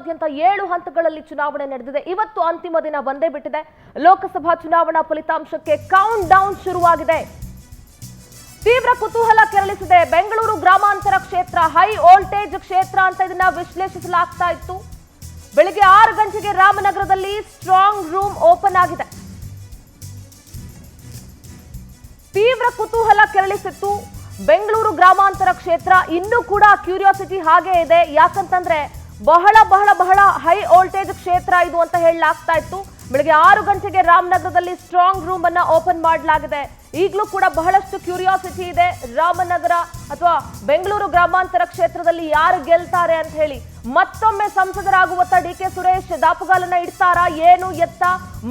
ರಾಜ್ಯಾದ್ಯಂತ 7 ಹಂತಗಳಲ್ಲಿ ಚುನಾವಣೆ ನಡೆದಿದೆ. ಇವತ್ತು ಅಂತಿಮ ದಿನ ಬಂದೇ ಬಿಟ್ಟಿದೆ. ಲೋಕಸಭಾ ಚುನಾವಣಾ ಫಲಿತಾಂಶಕ್ಕೆ ಕೌಂಟ್ ಡೌನ್ ಶುರುವಾಗಿದೆ. ತೀವ್ರ ಕುತೂಹಲ ಕೆರಳಿಸಿದೆ. ಬೆಂಗಳೂರು ಗ್ರಾಮಾಂತರ ಕ್ಷೇತ್ರ ಹೈ ವೋಲ್ಟೇಜ್ ಕ್ಷೇತ್ರ ಅಂತ ಇದನ್ನ ವಿಶ್ಲೇಷಿಸಲಾಗ್ತಾ ಇತ್ತು. ಬೆಳಿಗ್ಗೆ 6 ಗಂಟೆಗೆ ರಾಮನಗರದಲ್ಲಿ ಸ್ಟ್ರಾಂಗ್ ರೂಮ್ ಓಪನ್ ಆಗಿದೆ. ತೀವ್ರ ಕುತೂಹಲ ಕೆರಳಿಸಿತ್ತು ಬೆಂಗಳೂರು ಗ್ರಾಮಾಂತರ ಕ್ಷೇತ್ರ. ಇನ್ನೂ ಕೂಡ ಕ್ಯೂರಿಯಾಸಿಟಿ ಹಾಗೆ ಇದೆ. ಯಾಕಂತಂದ್ರೆ ಬಹಳ ಹೈ ವೋಲ್ಟೇಜ್ ಕ್ಷೇತ್ರ ಇದು ಅಂತ ಹೇಳಲಾಗ್ತಾ ಇತ್ತು. ಬೆಳಗ್ಗೆ 6 ಗಂಟೆಗೆ ರಾಮನಗರದಲ್ಲಿ ಸ್ಟ್ರಾಂಗ್ ರೂಮ್ ಅನ್ನ ಓಪನ್ ಮಾಡಲಾಗಿದೆ. ಈಗಲೂ ಕೂಡ ಬಹಳಷ್ಟು ಕ್ಯೂರಿಯಾಸಿಟಿ ಇದೆ. ರಾಮನಗರ ಅಥವಾ ಬೆಂಗಳೂರು ಗ್ರಾಮಾಂತರ ಕ್ಷೇತ್ರದಲ್ಲಿ ಯಾರು ಗೆಲ್ತಾರೆ ಅಂತ ಹೇಳಿ. ಮತ್ತೊಮ್ಮೆ ಸಂಸದರಾಗುವತ್ತ ಡಿಕೆ ಸುರೇಶ್ ದಾಪುಗಾಲನ್ನ ಇಡ್ತಾರಾ, ಏನು ಎತ್ತ,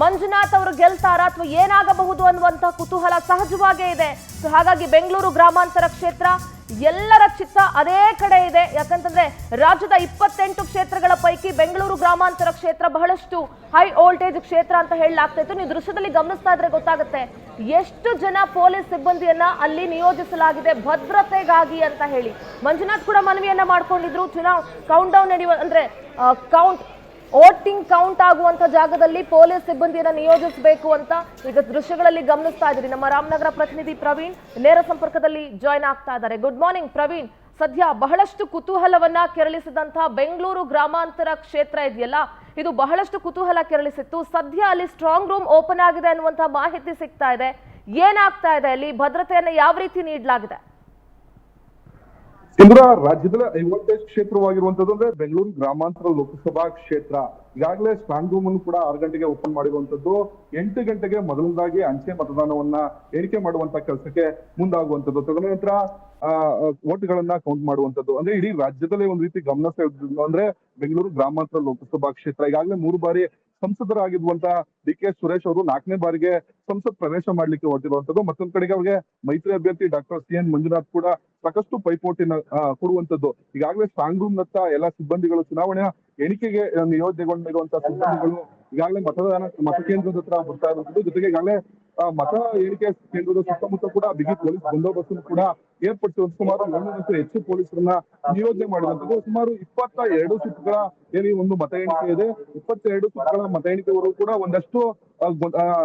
ಮಂಜುನಾಥ್ ಅವರು ಗೆಲ್ತಾರಾ ಅಥವಾ ಏನಾಗಬಹುದು ಅನ್ನುವಂತಹ ಕುತೂಹಲ ಸಹಜವಾಗೇ ಇದೆ. ಸೊ ಹಾಗಾಗಿ ಬೆಂಗಳೂರು ಗ್ರಾಮಾಂತರ ಕ್ಷೇತ್ರ ಎಲ್ಲರ ಚಿತ್ತ ಅದೇ ಕಡೆ ಇದೆ. ಯಾಕಂತಂದ್ರೆ ರಾಜ್ಯದ 28 ಕ್ಷೇತ್ರಗಳ ಪೈಕಿ ಬೆಂಗಳೂರು ಗ್ರಾಮಾಂತರ ಕ್ಷೇತ್ರ ಬಹಳಷ್ಟು ಹೈ ವೋಲ್ಟೇಜ್ ಕ್ಷೇತ್ರ ಅಂತ ಹೇಳಲಾಗ್ತಾ ಇತ್ತು. ನೀವು ದೃಶ್ಯದಲ್ಲಿ ಗಮನಿಸ್ತಾ ಇದ್ರೆ ಗೊತ್ತಾಗುತ್ತೆ ಎಷ್ಟು ಜನ ಪೊಲೀಸ್ ಸಿಬ್ಬಂದಿಯನ್ನ ಅಲ್ಲಿ ನಿಯೋಜಿಸಲಾಗಿದೆ ಭದ್ರತೆಗಾಗಿ ಅಂತ ಹೇಳಿ. ಮಂಜುನಾಥ್ ಕೂಡ ಮನವಿಯನ್ನ ಮಾಡ್ಕೊಂಡಿದ್ರು. ಕೌಂಟ್ ಡೌನ್ ನಡೆಯುವ ಅಂದ್ರೆ ವೋಟಿಂಗ್ ಕೌಂಟ್ ಆಗುವಂತ ಜಾಗದಲ್ಲಿ ಪೊಲೀಸ್ ಸಿಬ್ಬಂದಿಯನ್ನ ನಿಯೋಜಿಸಬೇಕು ಅಂತ ಈಗ ದೃಶ್ಯಗಳಲ್ಲಿ ಗಮನಿಸ್ತಾ ಇದ್ದೀರಿ. ನಮ್ಮ ರಾಮನಗರ ಪ್ರತಿನಿಧಿ ಪ್ರವೀಣ್ ನೇರ ಸಂಪರ್ಕದಲ್ಲಿ ಜಾಯ್ನ್ ಆಗ್ತಾ ಇದ್ದಾರೆ. Good morning Praveen. ಸದ್ಯ ಬಹಳಷ್ಟು ಕುತೂಹಲವನ್ನ ಕೆರಳಿಸಿದಂತಹ ಬೆಂಗಳೂರು ಗ್ರಾಮಾಂತರ ಕ್ಷೇತ್ರ ಇದೆಯಲ್ಲ, ಇದು ಬಹಳಷ್ಟು ಕುತೂಹಲ ಕೆರಳಿಸಿತ್ತು. ಸದ್ಯ ಅಲ್ಲಿ ಸ್ಟ್ರಾಂಗ್ ರೂಮ್ ಓಪನ್ ಆಗಿದೆ ಅನ್ನುವಂತಹ ಮಾಹಿತಿ ಸಿಗ್ತಾ ಇದೆ. ಏನಾಗ್ತಾ ಇದೆ ಅಲ್ಲಿ? ಭದ್ರತೆಯನ್ನ ಯಾವ ರೀತಿ ನೀಡಲಾಗಿದೆ? ಇಂದ್ರ ರಾಜ್ಯದಲ್ಲಿ ಹೈ ವೋಲ್ಟೇಜ್ ಕ್ಷೇತ್ರವಾಗಿರುವಂತದ್ದು ಅಂದ್ರೆ ಬೆಂಗಳೂರು ಗ್ರಾಮಾಂತರ ಲೋಕಸಭಾ ಕ್ಷೇತ್ರ. ಈಗಾಗಲೇ ಸ್ಟ್ರಾಂಗ್ ರೂಮ್ ಅನ್ನು ಕೂಡ 6 ಗಂಟೆಗೆ ಓಪನ್ ಮಾಡಿರುವಂತದ್ದು. 8 ಗಂಟೆಗೆ ಮೊದಲನೇದಾಗಿ ಅಂಚೆ ಮತದಾನವನ್ನ ಎಣಿಕೆ ಮಾಡುವಂತ ಕೆಲಸಕ್ಕೆ ಮುಂದಾಗುವಂತದ್ದು. ತದನಂತರ ವೋಟ್ಗಳನ್ನ ಕೌಂಟ್ ಮಾಡುವಂತದ್ದು. ಅಂದ್ರೆ ಇಡೀ ರಾಜ್ಯದಲ್ಲೇ ಒಂದ್ ರೀತಿ ಗಮನ ಸೆಳೆದಿದ್ದು ಅಂದ್ರೆ ಬೆಂಗಳೂರು ಗ್ರಾಮಾಂತರ ಲೋಕಸಭಾ ಕ್ಷೇತ್ರ. ಈಗಾಗಲೇ 3 ಬಾರಿ ಸಂಸದರಾಗಿರುವಂತ ಡಿ ಕೆ ಸುರೇಶ್ ಅವರು 4ನೇ ಬಾರಿಗೆ ಸಂಸತ್ ಪ್ರವೇಶ ಮಾಡ್ಲಿಕ್ಕೆ ಹೊರಟಿರುವಂತದ್ದು. ಮತ್ತೊಂದ್ ಕಡೆಗೆ ಅವ್ರಿಗೆ ಮೈತ್ರಿ ಅಭ್ಯರ್ಥಿ ಡಾಕ್ಟರ್ ಸಿ.ಎನ್. ಮಂಜುನಾಥ್ ಕೂಡ ಸಾಕಷ್ಟು ಪೈಪೋಟಿನ ಕೊಡುವಂತದ್ದು. ಈಗಾಗಲೇ ಸ್ಟ್ರಾಂಗ್ ರೂಮ್ ನತ್ತ ಎಲ್ಲ ಸಿಬ್ಬಂದಿಗಳು ಚುನಾವಣೆಯ ಎಣಿಕೆಗೆ ನಿಯೋಜನೆಗೊಂಡಿರುವಂತಹ ಸಿಬ್ಬಂದಿಗಳು ಈಗಾಗಲೇ ಮತಕೇಂದ್ರದ ಹತ್ರ ಬರ್ತಾ ಇರುವಂತದ್ದು. ಜೊತೆಗೆ ಈಗಾಗಲೇ ಮತ ಎಣಿಕೆ ಕೇಂದ್ರದ ಸುತ್ತಮುತ್ತ ಕೂಡ ಬಿಗಿ ಪೊಲೀಸ್ ಬಂದೋಬಸ್ತ್ ಕೂಡ ಏರ್ಪಡಿಸಿರುವಂತ ಸುಮಾರು 100 ಹೆಚ್ಚು ಪೊಲೀಸರನ್ನ ನಿಯೋಜನೆ ಮಾಡಿರುವಂತದ್ದು. ಸುಮಾರು 22 ಸುತ್ತುಗಳ ಏನಿ ಒಂದು ಮತ ಎಣಿಕೆ ಇದೆ. 22 ಸುತ್ತುಗಳ ಮತ ಎಣಿಕೆವರೆಗೂ ಕೂಡ ಒಂದಷ್ಟು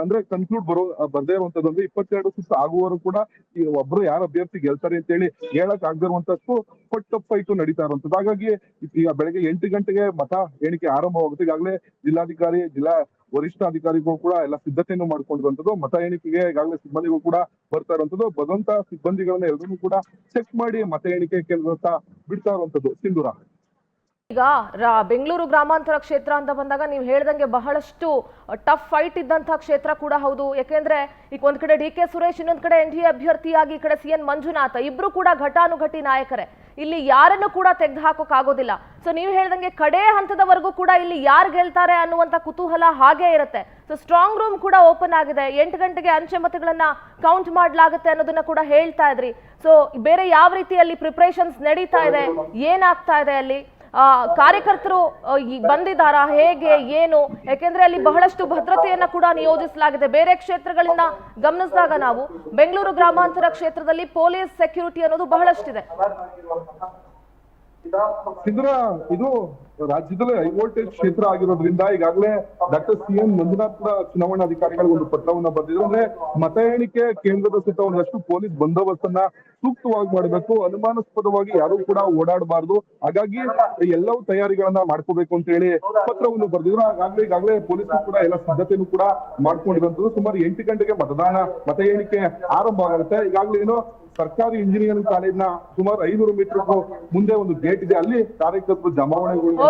ಅಂದ್ರೆ ಕನ್ಕ್ಲೂಡ್ ಬರ್ದೇ ಇರುವಂತದ್ದು. ಅಂದ್ರೆ 22 ಸುತ್ತು ಆಗುವವರು ಕೂಡ ಈ ಒಬ್ರು ಯಾರ ಅಭ್ಯರ್ಥಿ ಗೆಲ್ತಾರೆ ಅಂತ ಹೇಳಿ ಹೇಳಕ್ ಆಗದಿರುವಂತಷ್ಟು ಫೈಟು ನಡೀತಾ ಇರುವಂತದ್ದು. ಹಾಗಾಗಿ ಈಗ ಬೆಳಗ್ಗೆ 8 ಗಂಟೆಗೆ ಮತ ಎಣಿಕೆ ಆರಂಭವಾಗುತ್ತೆ. ಈಗಾಗಲೇ ಜಿಲ್ಲಾಧಿಕಾರಿ, ಜಿಲ್ಲಾ ವರಿಷ್ಠಾಧಿಕಾರಿಗಳು ಕೂಡ ಎಲ್ಲ ಸಿದ್ಧತೆಯನ್ನು ಮಾಡ್ಕೊಂಡಿರುವಂತದ್ದು. ಮತ ಎಣಿಕೆಗೆ ಈಗಾಗಲೇ ಸಿಬ್ಬಂದಿಗಳು ಕೂಡ ಬರ್ತಾ ಇರುವಂತದ್ದು. ಬರುವಂತ ಸಿಬ್ಬಂದಿಗಳನ್ನ ಎಲ್ಲರೂ ಕೂಡ ಚೆಕ್ ಮಾಡಿ ಮತ ಎಣಿಕೆ ಕೇಂದ್ರ ಬಿಡ್ತಾ ಇರುವಂತದ್ದು. ಸಿಂಧೂರ, ಈಗ ಬೆಂಗಳೂರು ಗ್ರಾಮಾಂತರ ಕ್ಷೇತ್ರ ಅಂತ ಬಂದಾಗ ನೀವು ಹೇಳ್ದಂಗೆ ಬಹಳಷ್ಟು ಟಫ್ ಫೈಟ್ ಇದ್ದಂತಹ ಕ್ಷೇತ್ರ ಕೂಡ ಹೌದು. ಯಾಕೆಂದ್ರೆ ಈಗ ಒಂದ್ ಕಡೆ ಡಿ ಕೆ ಸುರೇಶ್, ಇನ್ನೊಂದ್ ಕಡೆ ಎನ್ ಡಿ ಎ ಅಭ್ಯರ್ಥಿಯಾಗಿ ಈ ಕಡೆ ಸಿ.ಎನ್. ಮಂಜುನಾಥ್, ಇಬ್ರು ಕೂಡ ಘಟಾನುಘಟಿ ನಾಯಕರೇ. ಇಲ್ಲಿ ಯಾರನ್ನು ಕೂಡ ತೆಗೆದು ಹಾಕೋಕ್ ಆಗೋದಿಲ್ಲ. ಸೊ ನೀವು ಹೇಳ್ದಂಗೆ ಕಡೆ ಹಂತದವರೆಗೂ ಕೂಡ ಇಲ್ಲಿ ಯಾರು ಗೆಲ್ತಾರೆ ಅನ್ನುವಂತ ಕುತೂಹಲ ಹಾಗೆ ಇರುತ್ತೆ. ಸೊ ಸ್ಟ್ರಾಂಗ್ ರೂಮ್ ಕೂಡ ಓಪನ್ ಆಗಿದೆ. 8 ಗಂಟೆಗೆ ಅಂಚೆ ಮತಗಳನ್ನ ಕೌಂಟ್ ಮಾಡಲಾಗುತ್ತೆ ಅನ್ನೋದನ್ನ ಕೂಡ ಹೇಳ್ತಾ ಇದ್ರಿ. ಸೊ ಬೇರೆ ಯಾವ ರೀತಿಯಲ್ಲಿ ಪ್ರಿಪರೇಷನ್ಸ್ ನಡೀತಾ ಇದೆ, ಏನಾಗ್ತಾ ಇದೆ ಅಲ್ಲಿ? ಕಾರ್ಯಕರ್ತರು ಬಂದಿದ್ದಾರಾ, ಹೇಗೆ ಏನು? ಯಾಕೆಂದ್ರೆ ಅಲ್ಲಿ ಬಹಳಷ್ಟು ಭದ್ರತೆಯನ್ನ ಕೂಡ ನಿಯೋಜಿಸಲಾಗಿದೆ. ಬೇರೆ ಕ್ಷೇತ್ರಗಳಿಂದ ಗಮನಿಸಿದಾಗ ನಾವು ಬೆಂಗಳೂರು ಗ್ರಾಮಾಂತರ ಕ್ಷೇತ್ರದಲ್ಲಿ ಪೊಲೀಸ್ ಸೆಕ್ಯೂರಿಟಿ ಅನ್ನೋದು ಬಹಳಷ್ಟಿದೆ. ಇದು ರಾಜ್ಯದಲ್ಲಿ ಹೈ ವೋಲ್ಟೇಜ್ ಕ್ಷೇತ್ರ ಆಗಿರೋದ್ರಿಂದ ಈಗಾಗಲೇ ಡಾಕ್ಟರ್ ಸಿ.ಎನ್. ಮಂಜುನಾಥ್ ಕೂಡ ಚುನಾವಣಾಧಿಕಾರಿಗಳಿಗೆ ಒಂದು ಪತ್ರವನ್ನ ಬರೆದಿದ್ರು. ಅಂದ್ರೆ ಮತ ಎಣಿಕೆ ಕೇಂದ್ರದ ಸುತ್ತ ಒಂದಷ್ಟು ಪೊಲೀಸ್ ಬಂದೋಬಸ್ತನ್ನ ಸೂಕ್ತವಾಗಿ ಮಾಡಬೇಕು, ಅನುಮಾನಾಸ್ಪದವಾಗಿ ಯಾರು ಕೂಡ ಓಡಾಡಬಾರ್ದು, ಹಾಗಾಗಿ ಎಲ್ಲವೂ ತಯಾರಿಗಳನ್ನ ಮಾಡ್ಕೋಬೇಕು ಅಂತ ಹೇಳಿ ಪತ್ರವನ್ನು ಬರೆದಿದ್ರು. ಈಗಾಗಲೇ ಪೊಲೀಸರು ಕೂಡ ಎಲ್ಲ ಸಿದ್ಧತೆಯನ್ನು ಕೂಡ ಮಾಡ್ಕೊಂಡಿರುವಂತದ್ದು. ಸುಮಾರು 8 ಗಂಟೆಗೆ ಮತ ಎಣಿಕೆ ಆರಂಭ ಆಗುತ್ತೆ. ಈಗಾಗಲೇ ಏನು ಸರ್ಕಾರಿ ಇಂಜಿನಿಯರಿಂಗ್ ಕಾಲೇಜ್ನ ಸುಮಾರು 500 ಮೀಟರ್ ಮುಂದೆ ಒಂದು ಗೇಟ್ ಇದೆ, ಅಲ್ಲಿ ಕಾರ್ಯಕರ್ತರು ಜಮಾವಣೆಗಳು